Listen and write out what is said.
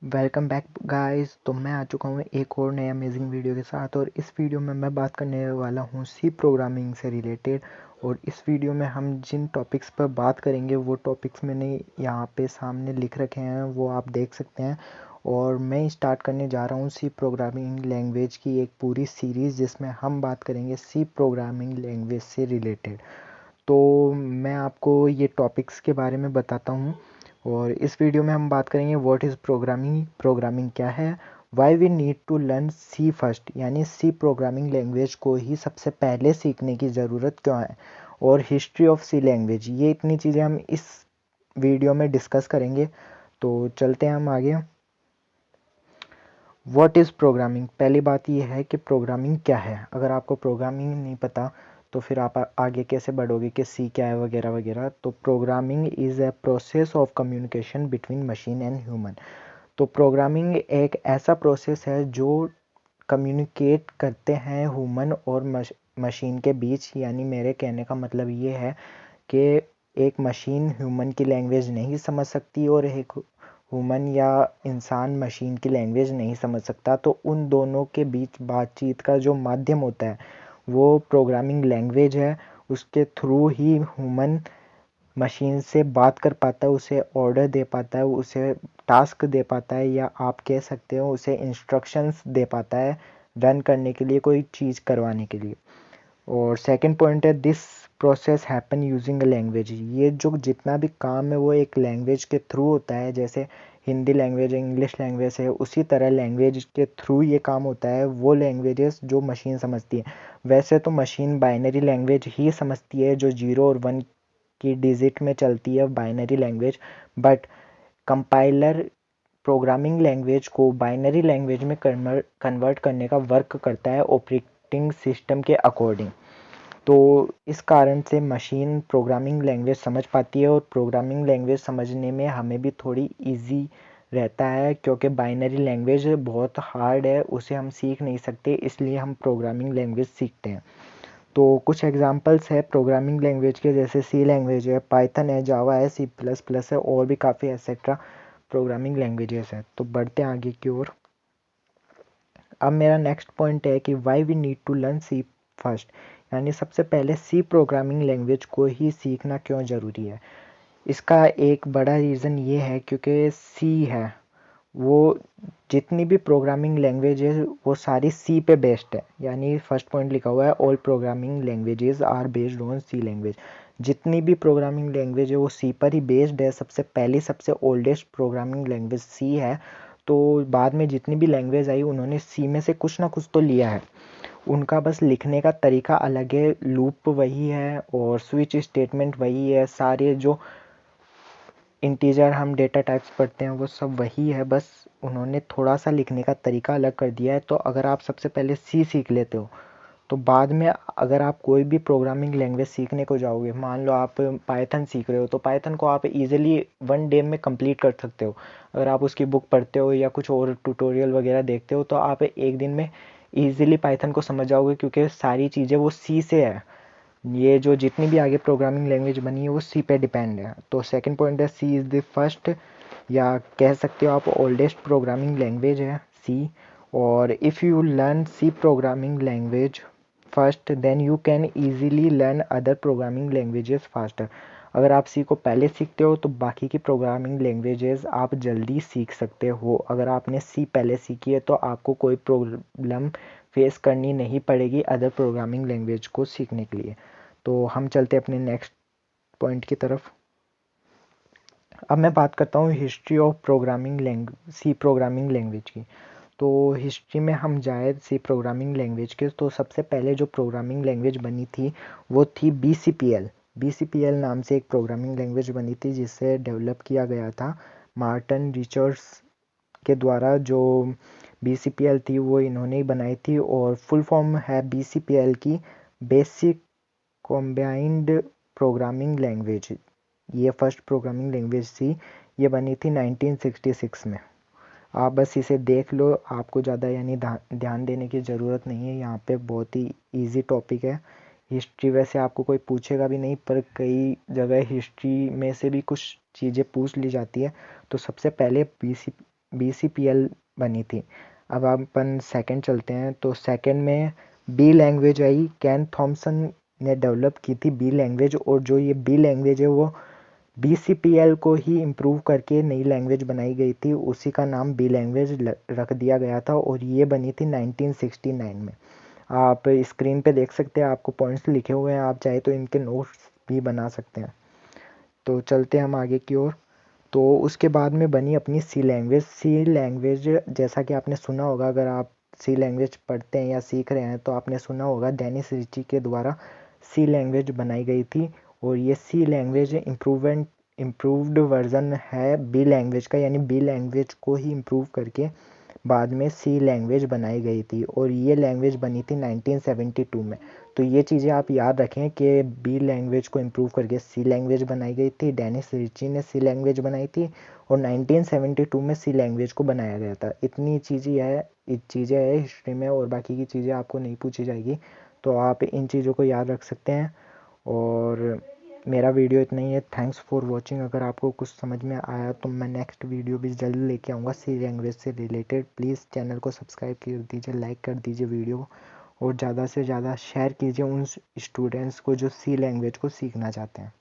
Welcome back guys. तो मैं आ चुका हूँ एक और नए अमेजिंग वीडियो के साथ। और इस वीडियो में मैं बात करने वाला हूँ सी प्रोग्रामिंग से रिलेटेड। और इस वीडियो में हम जिन टॉपिक्स पर बात करेंगे वो टॉपिक्स मैंने यहाँ पे सामने लिख रखे हैं, वो आप देख सकते हैं। और मैं स्टार्ट करने जा रहा हूँ सी प्रोग्रामिंग लैंग्वेज की एक पूरी सीरीज़, जिसमें हम बात करेंगे सी प्रोग्रामिंग लैंग्वेज से रिलेटेड। तो मैं आपको ये टॉपिक्स के बारे में बताता हूँ। और इस वीडियो में हम बात करेंगे व्हाट इज़ प्रोग्रामिंग, प्रोग्रामिंग क्या है, why we need to learn C first, यानी सी प्रोग्रामिंग लैंग्वेज को ही सबसे पहले सीखने की ज़रूरत क्यों है, और हिस्ट्री ऑफ सी लैंग्वेज। ये इतनी चीज़ें हम इस वीडियो में डिस्कस करेंगे। तो चलते हैं हम आगे। What is programming. पहली बात यह है कि प्रोग्रामिंग क्या है। अगर आपको प्रोग्रामिंग नहीं पता तो फिर आप आगे कैसे बढ़ोगे कि सी क्या है वगैरह वगैरह। तो programming is a process of communication between machine and human. तो प्रोग्रामिंग एक ऐसा प्रोसेस है जो कम्युनिकेट करते हैं ह्यूमन और मशीन के बीच। यानी मेरे कहने का मतलब ये है कि एक मशीन ह्यूमन की लैंग्वेज नहीं समझ सकती और एक ह्यूमन या इंसान मशीन की लैंग्वेज नहीं समझ सकता। तो उन दोनों के बीच बातचीत का जो माध्यम होता है वो प्रोग्रामिंग लैंग्वेज है। उसके थ्रू ही ह्यूमन मशीन से बात कर पाता है, उसे ऑर्डर दे पाता है, उसे टास्क दे पाता है, या आप कह सकते हो उसे इंस्ट्रक्शंस दे पाता है रन करने के लिए, कोई चीज़ करवाने के लिए। और सेकंड पॉइंट है this process happen using a language. ये जो जितना भी काम है वो एक लैंग्वेज के थ्रू होता है। जैसे हिंदी लैंग्वेज है, इंग्लिश लैंग्वेज है, उसी तरह लैंग्वेज के थ्रू ये काम होता है, वो लैंग्वेजेस जो मशीन समझती है। वैसे तो मशीन बाइनरी लैंग्वेज ही समझती है, जो 0 और 1 की डिजिट में चलती है binary language. But compiler programming language को बाइनरी लैंग्वेज में कन्वर्ट करने का वर्क करता है ऑपरेटिंग सिस्टम के अकॉर्डिंग। तो इस कारण से मशीन प्रोग्रामिंग लैंग्वेज समझ पाती है, और प्रोग्रामिंग लैंग्वेज समझने में हमें भी थोड़ी इजी रहता है, क्योंकि बाइनरी लैंग्वेज बहुत हार्ड है, उसे हम सीख नहीं सकते, इसलिए हम प्रोग्रामिंग लैंग्वेज सीखते हैं। तो कुछ एग्जांपल्स है प्रोग्रामिंग लैंग्वेज के, जैसे सी लैंग्वेज है, पाइथन है, जावा है, सी प्लस प्लस है, और भी काफ़ी एक्सेट्रा प्रोग्रामिंग लैंग्वेजेस हैं। तो बढ़ते हैं आगे की ओर। अब मेरा नेक्स्ट पॉइंट है कि why we need to learn C first, यानी सबसे पहले सी प्रोग्रामिंग लैंग्वेज को ही सीखना क्यों ज़रूरी है। इसका एक बड़ा रीज़न ये है क्योंकि सी है वो, जितनी भी प्रोग्रामिंग लैंग्वेज है वो सारी सी पे बेस्ड है। यानी फर्स्ट पॉइंट लिखा हुआ है all programming languages are based on C language. जितनी भी प्रोग्रामिंग लैंग्वेज है वो सी पर ही बेस्ड है। सबसे पहली सबसे ओल्डेस्ट प्रोग्रामिंग लैंग्वेज सी है। तो बाद में जितनी भी लैंग्वेज आई उन्होंने सी में से कुछ ना कुछ तो लिया है। उनका बस लिखने का तरीका अलग है, लूप वही है और स्विच स्टेटमेंट वही है। सारे जो इंटीजर हम डेटा टाइप्स पढ़ते हैं वो सब वही है, बस उन्होंने थोड़ा सा लिखने का तरीका अलग कर दिया है। तो अगर आप सबसे पहले सी सीख लेते हो तो बाद में अगर आप कोई भी प्रोग्रामिंग लैंग्वेज सीखने को जाओगे, मान लो आप पाइथन सीख रहे हो, तो पाइथन को आप इजीली 1 डे में कंप्लीट कर सकते हो। अगर आप उसकी बुक पढ़ते हो या कुछ और ट्यूटोरियल वगैरह देखते हो तो आप एक दिन में इजीली पाइथन को समझ जाओगे, क्योंकि सारी चीज़ें वो सी से है। ये जो जितनी भी आगे प्रोग्रामिंग लैंग्वेज बनी है वो सी पे डिपेंड है। तो सेकंड पॉइंट है सी इज़ द फर्स्ट, या कह सकते हो आप ओल्डेस्ट प्रोग्रामिंग लैंग्वेज है सी। और if you learn C programming language first then you can easily learn other programming languages faster. अगर आप सी को पहले सीखते हो तो बाकी की प्रोग्रामिंग लैंग्वेजेस आप जल्दी सीख सकते हो। अगर आपने सी पहले सीखी है तो आपको कोई प्रॉब्लम फेस करनी नहीं पड़ेगी अदर प्रोग्रामिंग लैंग्वेज को सीखने के लिए। तो हम चलते अपने नेक्स्ट पॉइंट की तरफ। अब मैं बात करता हूँ history of programming language, C programming language की। तो हिस्ट्री में हम जाए सी प्रोग्रामिंग लैंग्वेज के, तो सबसे पहले जो प्रोग्रामिंग लैंग्वेज बनी थी वो थी BCPL। BCPL नाम से एक प्रोग्रामिंग लैंग्वेज बनी थी जिसे डेवलप किया गया था मार्टिन रिचर्ड्स के द्वारा। जो BCPL थी वो इन्होंने ही बनाई थी, और फुल फॉर्म है BCPL की, बेसिक कॉम्बाइंड प्रोग्रामिंग लैंग्वेज। ये फर्स्ट प्रोग्रामिंग लैंग्वेज थी, ये बनी थी 1966 में। आप बस इसे देख लो, आपको ज़्यादा यानी ध्यान देने की ज़रूरत नहीं है। यहाँ पे बहुत ही इजी टॉपिक है। हिस्ट्री वैसे आपको कोई पूछेगा भी नहीं, पर कई जगह हिस्ट्री में से भी कुछ चीज़ें पूछ ली जाती है। तो सबसे पहले BCPL बनी थी। अब अपन सेकंड चलते हैं, तो सेकंड में बी लैंग्वेज आई। कैन थॉमसन ने डेवलप की थी बी लैंग्वेज, और जो ये बी लैंग्वेज है वो BCPL को ही इम्प्रूव करके नई लैंग्वेज बनाई गई थी, उसी का नाम बी लैंग्वेज रख दिया गया था, और ये बनी थी 1969 में। आप स्क्रीन पे देख सकते हैं, आपको पॉइंट्स लिखे हुए हैं, आप चाहे तो इनके नोट्स भी बना सकते हैं। तो चलते हैं हम आगे की ओर। तो उसके बाद में बनी अपनी सी लैंग्वेज। सी लैंग्वेज जैसा कि आपने सुना होगा, अगर आप सी लैंग्वेज पढ़ते हैं या सीख रहे हैं तो आपने सुना होगा डेनिस रिची के द्वारा सी लैंग्वेज बनाई गई थी, और ये सी लैंग्वेज इम्प्रूव्ड वर्जन है बी लैंग्वेज का, यानी बी लैंग्वेज को ही इम्प्रूव करके बाद में सी लैंग्वेज बनाई गई थी, और ये लैंग्वेज बनी थी 1972 में। तो ये चीज़ें आप याद रखें कि बी लैंग्वेज को इम्प्रूव करके सी लैंग्वेज बनाई गई थी, डेनिस रिची ने सी लैंग्वेज बनाई थी, और 1972 में सी लैंग्वेज को बनाया गया था। इतनी चीज़ें है हिस्ट्री में, और बाकी की चीज़ें आपको नहीं पूछी जाएगी, तो आप इन चीज़ों को याद रख सकते हैं। और मेरा वीडियो इतना ही है। Thanks for watching. अगर आपको कुछ समझ में आया तो मैं नेक्स्ट वीडियो भी जल्द लेके आऊँगा सी लैंग्वेज से रिलेटेड। प्लीज़ चैनल को सब्सक्राइब कर दीजिए, लाइक कर दीजिए वीडियो, और ज़्यादा से ज़्यादा शेयर कीजिए उन स्टूडेंट्स को जो सी लैंग्वेज को सीखना चाहते हैं।